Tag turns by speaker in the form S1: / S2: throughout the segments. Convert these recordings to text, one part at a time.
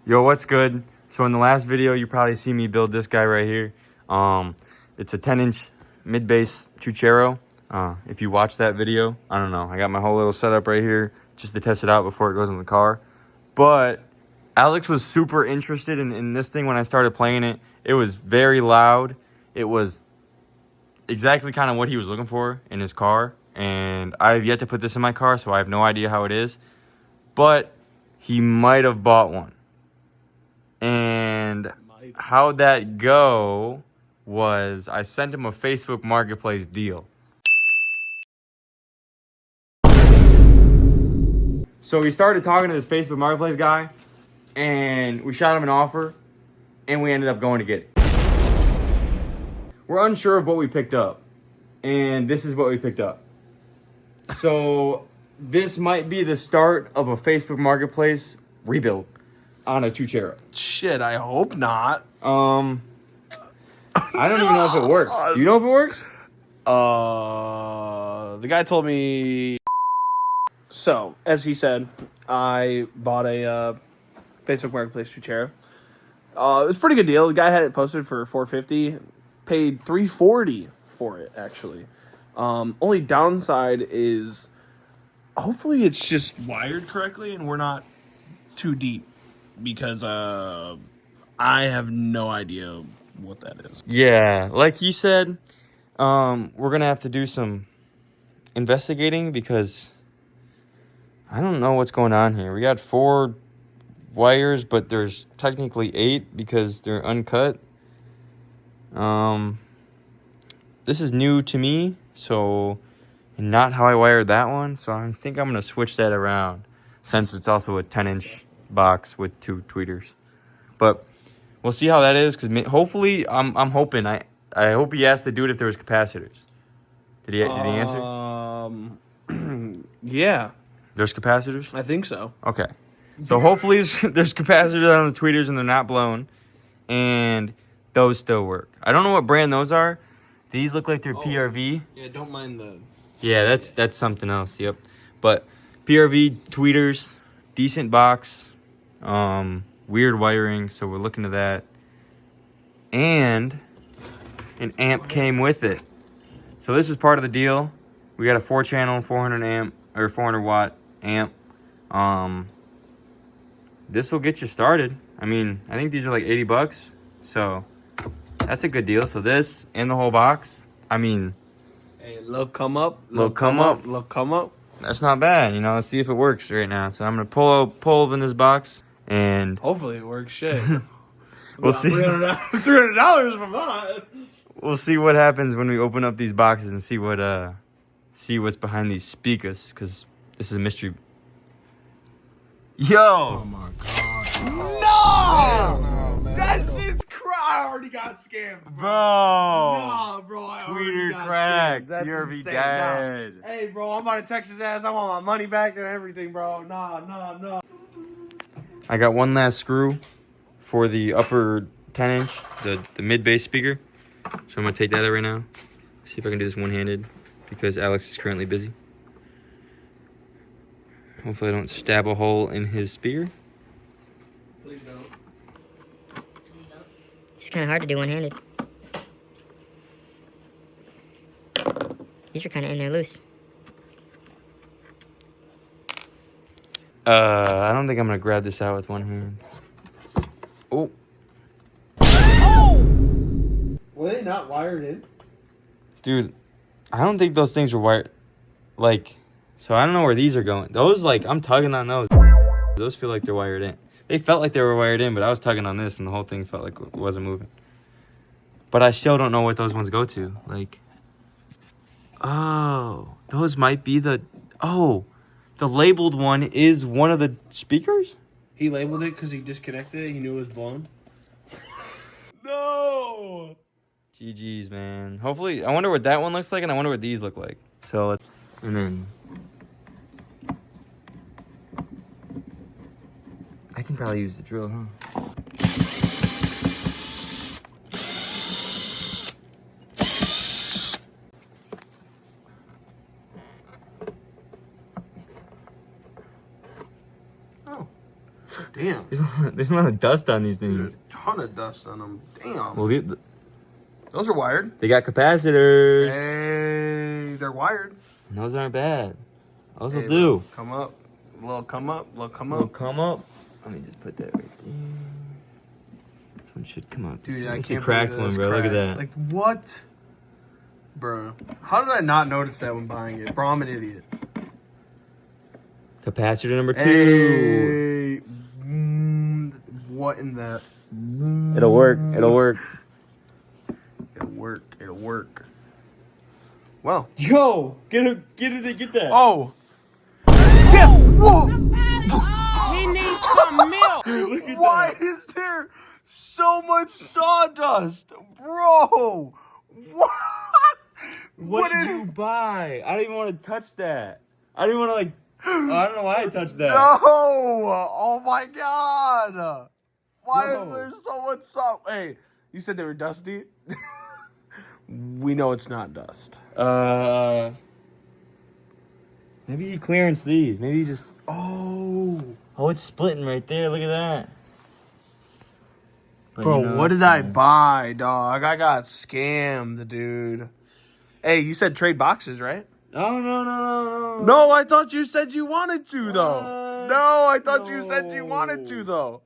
S1: Yo, what's good? So in the last video, you probably see me build this guy right here. It's a 10-inch mid-bass Chuchero. If you watch that video, I don't know. I got my whole little setup right here just to test it out before it goes in the car. But Alex was super interested in this thing when I started playing it. It was very loud. It was exactly kind of what he was looking for in his car. And I have yet to put this in my car, so I have no idea how it is. But he might have bought one. And how'd that go was I sent him a Facebook Marketplace deal. So we started talking to this Facebook Marketplace guy, and we shot him an offer, and we ended up going to get it. We're unsure of what we picked up, and this is what we picked up. So this might be the start of a Facebook Marketplace rebuild on a Chuchero.
S2: Shit, I hope not.
S1: I don't even know if it works. Do you know if it works?
S2: The guy told me.
S3: So, as he said, I bought a Facebook Marketplace Chuchero. It was a pretty good deal. The guy had it posted for $450, paid $340 for it, actually. Only downside is hopefully it's just
S2: Wired correctly and we're not too deep because I have no idea what that is.
S1: Yeah, like he said, we're gonna have to do some investigating because I don't know what's going on here. We got 4 wires, but there's technically 8 because they're uncut. This is new to me, so not how I wired that one. So I think I'm gonna switch that around since it's also a 10-inch box with 2 tweeters. But we'll see how that is because hopefully I'm hoping I hope he asked the dude if there was capacitors. Did he answer?
S3: yeah,
S1: There's capacitors?
S3: I think so.
S1: Okay. So hopefully there's capacitors on the tweeters and they're not blown. And those still work. I don't know what brand those are. These look like they're PRV.
S2: Yeah, don't mind the.
S1: Yeah, that's something else. Yep. But PRV tweeters, decent box, weird wiring. So we're looking to that. And an amp came with it. So this is part of the deal. We got a 4-channel, 400 watt amp. This will get you started. I mean, I think these are like $80. So that's a good deal. So this and the whole box. I mean,
S3: Hey, look, come up.
S1: Look, come up.
S3: Look, come up.
S1: that's not bad. You know, let's see if it works right now. So I'm gonna pull open this box and
S3: Hopefully it works. Shit.
S1: we'll see.
S3: $300 from that.
S1: We'll see what happens when we open up these boxes and see what's behind these speakers, because this is a mystery. Yo!
S2: Oh my god.
S3: No!
S2: Man.
S3: That shit's I already got scammed.
S1: Bro!
S3: Nah, bro, I already
S1: Tweeter
S3: got
S1: cracked.
S3: scammed. That's
S1: PRV
S3: insane.
S1: dead.
S3: Nah. Hey, bro, I'm about to text his ass. I want my money back and everything, bro. Nah.
S1: I got one last screw for the upper 10-inch, the mid-bass speaker. So I'm going to take that out right now. See if I can do this one-handed because Alex is currently busy. Hopefully I don't stab a hole in his speaker.
S3: Please don't.
S4: It's kind of hard to do one-handed. These are kind of in there loose.
S1: I don't think I'm going to grab this out with one hand. Oh.
S3: Were they not wired in?
S1: Dude, I don't think those things were wired. Like, so I don't know where these are going. Those, like, I'm tugging on those. Those feel like they're wired in. They felt like they were wired in, but I was tugging on this, and the whole thing felt like it wasn't moving. But I still don't know what those ones go to. Like, oh, those might be the... Oh, the labeled one is one of the speakers?
S3: He labeled it because he disconnected it. He knew it was blown.
S1: No! GG's, man. Hopefully, I wonder what that one looks like, and I wonder what these look like. So, let's... And then... I can probably use the drill, huh?
S2: Damn. Damn.
S1: There's a lot of dust on these
S2: There's
S1: things.
S2: a ton of dust on them. Damn.
S1: Well,
S2: Those are wired.
S1: they got capacitors.
S2: Hey, they're wired.
S1: And those aren't bad. Those will
S2: Hey,
S1: do.
S2: look, come up. Little come up. Little come
S1: Will
S2: up.
S1: come up. Let me just put that right there. This one should come up.
S2: Dude, I
S1: It's
S2: can't
S1: a cracked
S2: believe
S1: one,
S2: that's
S1: bro. Look at
S2: cracked.
S1: that.
S2: Like, what? Bro. How did I not notice that when buying it? Bro, I'm an idiot.
S1: Capacitor number 2.
S2: Hey. What in that?
S1: It'll work. It'll work.
S2: It'll work. It'll work. Well.
S1: Yo, get that.
S2: Oh. Damn. Whoa.
S5: He needs some milk.
S1: Dude, look at
S2: Why
S1: that.
S2: is there so much sawdust? Bro. What?
S1: What did you buy? I don't even want to touch that. I didn't want to I don't know why I touched that.
S2: No! Oh my god! Why
S1: No.
S2: is there so much salt? Hey, you said they were dusty? We know it's not dust.
S1: Maybe he clearance these. Maybe he just.
S2: Oh.
S1: Oh, it's splitting right there. Look at that. But
S2: Bro,
S1: you know,
S2: what
S1: that's
S2: did I
S1: fine.
S2: buy, dog? I got scammed, dude. Hey, you said trade boxes, right?
S1: Oh, no.
S2: No, I thought you said you wanted to, though.
S1: What?
S2: No, I thought you said you wanted to, though.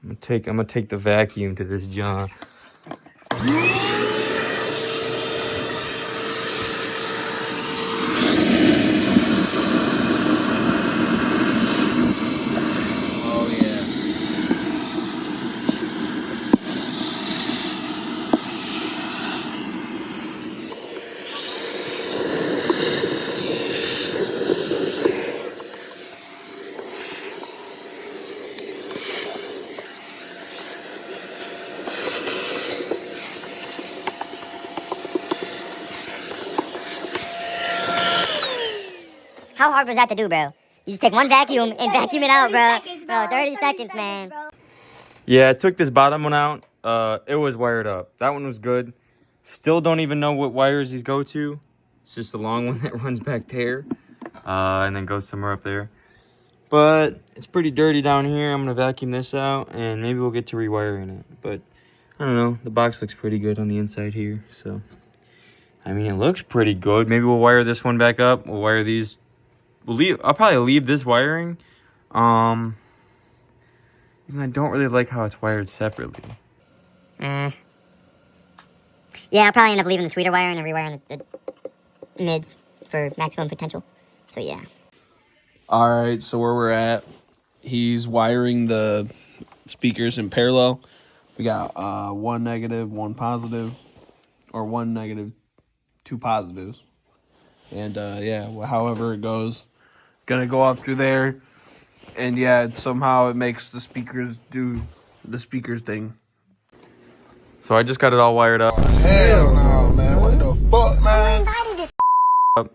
S1: I'm gonna take the vacuum to this John.
S2: Oh, yeah.
S4: How hard was that to do, bro? You just take one vacuum and vacuum it out, bro. Bro, 30 seconds, man.
S1: Yeah, I took this bottom one out. It was wired up. That one was good. Still don't even know what wires these go to. It's just a long one that runs back there. And then goes somewhere up there. But it's pretty dirty down here. I'm gonna vacuum this out and maybe we'll get to rewiring it. But I don't know. The box looks pretty good on the inside here. So, I mean, it looks pretty good. Maybe we'll wire this one back up. We'll wire these. I'll probably leave this wiring. Even I don't really like how it's wired separately.
S4: Yeah, I'll probably end up leaving the tweeter wire and then rewiring the mids for maximum potential. So, yeah.
S2: All right, so where we're at, he's wiring the speakers in parallel. We got one negative, one positive, or one negative, two positives. And yeah, however it goes, gonna go up through there. And yeah, somehow it makes the speakers do the speakers thing.
S1: So I just got it all wired up.
S6: Hell no, man. What the fuck, man?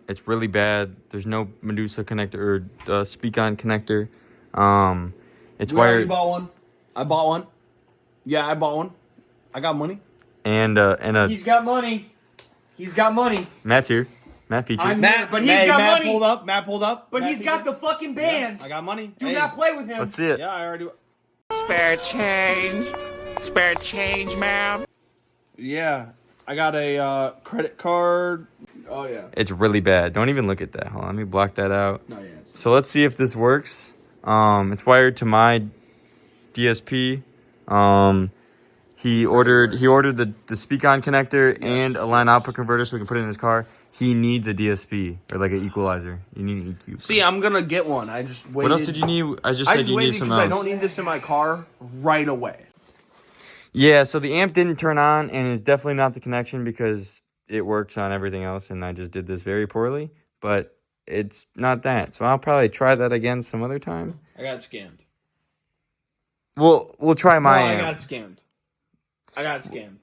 S1: It's really bad. There's no Medusa connector or speak-on connector. It's
S3: We already
S1: wired
S3: bought one. I bought one. Yeah, I bought one. I got money.
S1: and a
S5: He's got money. He's got money.
S1: Matt's here. Matt featured.
S5: But he's got
S3: Matt
S5: money.
S3: pulled up. Matt pulled up.
S5: But
S3: Matt
S5: he's got the fucking bands.
S3: I got money.
S5: Do
S3: Hey.
S5: not play with him.
S1: Let's see it.
S3: Yeah, I already.
S7: Spare change. Spare change, ma'am.
S3: Yeah, I got a credit card. Oh yeah.
S1: It's really bad. Don't even look at that. Hold on, let me block that out.
S3: No, yeah.
S1: So let's see if this works. It's wired to my DSP. He ordered the speak-on connector and a line output converter so we can put it in his car. He needs a DSP or like an equalizer. You need an EQ.
S3: See, I'm gonna get one. I just waited.
S1: What else did you need? I just
S3: I
S1: said
S3: just
S1: you need
S3: waited
S1: some
S3: because I
S1: else.
S3: don't need this in my car right away.
S1: Yeah, so the amp didn't turn on, and it's definitely not the connection because it works on everything else, and I just did this very poorly. But it's not that, so I'll probably try that again some other time.
S3: I got scammed.
S1: We'll try my
S3: I
S1: amp.
S3: got scammed. I got scammed.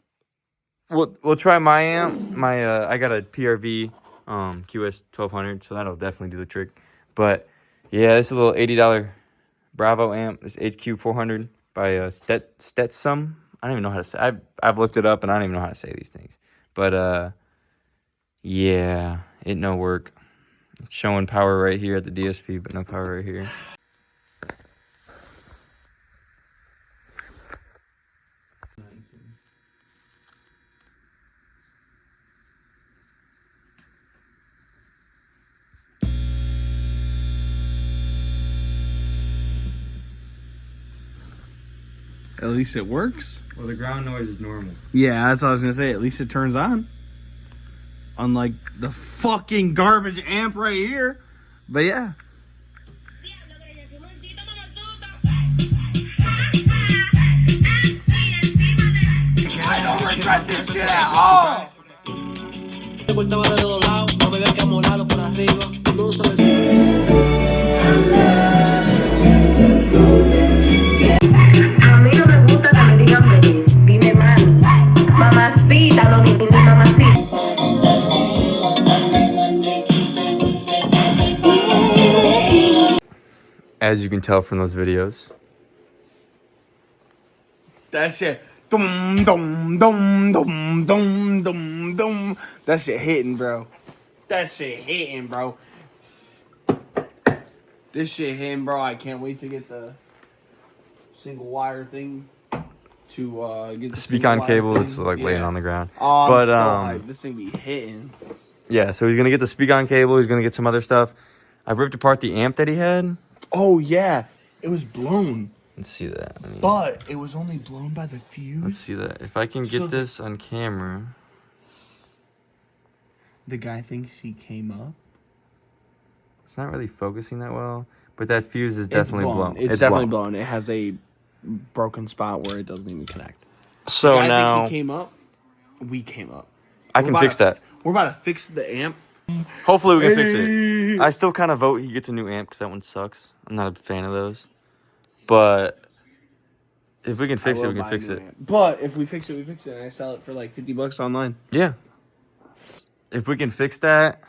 S1: We'll try my amp. My I got a PRV QS 1200, so that'll definitely do the trick. But yeah, this is a little $80 Bravo amp. This HQ 400 by Stetsum. I don't even know how to say. I've looked it up and I don't even know how to say these things. But yeah, it no work. It's showing power right here at the DSP, but no power right here.
S2: At least it works.
S1: Well, the ground noise is normal.
S2: Yeah, that's what I was gonna say. At least it turns on. Unlike the fucking garbage amp right here. But yeah.
S6: I don't regret this shit at all.
S8: A mí no me gusta que me digan bebé, dime mami. Mamacita, no dime mamacita.
S1: As you can tell from those videos.
S3: That shit. Dum dum dum dum dum dum dum. That shit hitting, bro. That shit hitting, bro. This shit hitting, bro. I can't wait to get the single wire thing to get the
S1: Speak on
S3: single wire
S1: cable,
S3: thing.
S1: it's like laying
S3: Yeah.
S1: on the ground.
S3: Oh,
S1: But
S3: I'm so hyped. This thing be hitting.
S1: yeah, so he's gonna get the speak on cable, he's gonna get some other stuff. I ripped apart the amp that he had.
S3: Oh yeah, it was blown,
S1: Let's see that. I mean,
S3: but it was only blown by the fuse.
S1: let's see that. If I can
S3: So
S1: get this on camera.
S3: The guy thinks he came up.
S1: It's not really focusing that well, but that fuse is definitely blown.
S3: It's definitely blown. It has a broken spot where it doesn't even connect.
S1: So
S3: I
S1: now
S3: think he came up. We came up.
S1: I can fix that.
S3: We're about to fix the amp.
S1: Hopefully we can fix it. I still kind of vote he gets a new amp because that one sucks. I'm not a fan of those. But if we can fix it, we can fix it.
S3: But if we fix it, we fix it. And I sell it for like $50 online.
S1: Yeah. If we can fix that,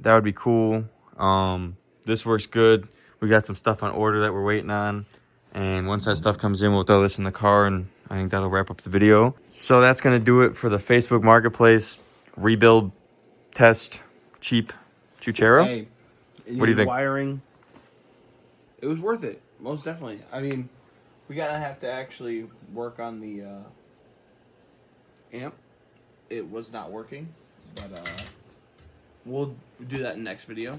S1: that would be cool. This works good. We got some stuff on order that we're waiting on. And once that stuff comes in, we'll throw this in the car, and I think that'll wrap up the video. So that's going to do it for the Facebook Marketplace rebuild test cheap Chuchero.
S3: Hey,
S1: What do you think?
S3: Wiring. It was worth it. Most definitely. I mean, we gotta have to actually work on the amp. It was not working, but we'll do that in the next video.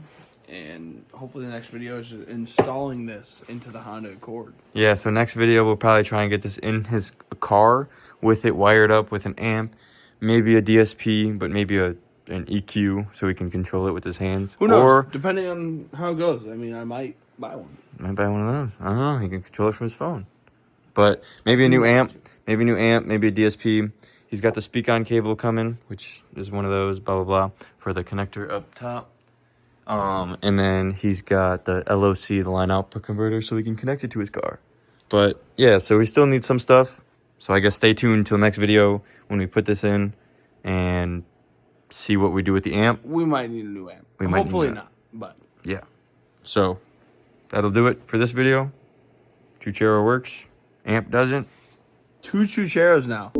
S3: And hopefully the next video is installing this into the Honda Accord.
S1: Yeah, so next video we'll probably try and get this in his car with it wired up with an amp, maybe a DSP, but maybe an EQ so he can control it with his hands.
S3: Who knows?
S1: Or
S3: Depending on how it goes. I mean, I might buy one.
S1: might buy one of those. I don't know. He can control it from his phone. But maybe a new amp, maybe a DSP. He's got the speak on cable coming, which is one of those, blah, blah, blah, for the connector up top. And then he's got the LOC, the line output converter, so he can connect it to his car. But yeah, so we still need some stuff. So I guess stay tuned until next video when we put this in and see what we do with the amp.
S3: We might need a new amp.
S1: We might need
S3: Hopefully
S1: that.
S3: not, but
S1: Yeah. So that'll do it for this video. Chuchero works. Amp doesn't.
S3: 2 Chucheros now.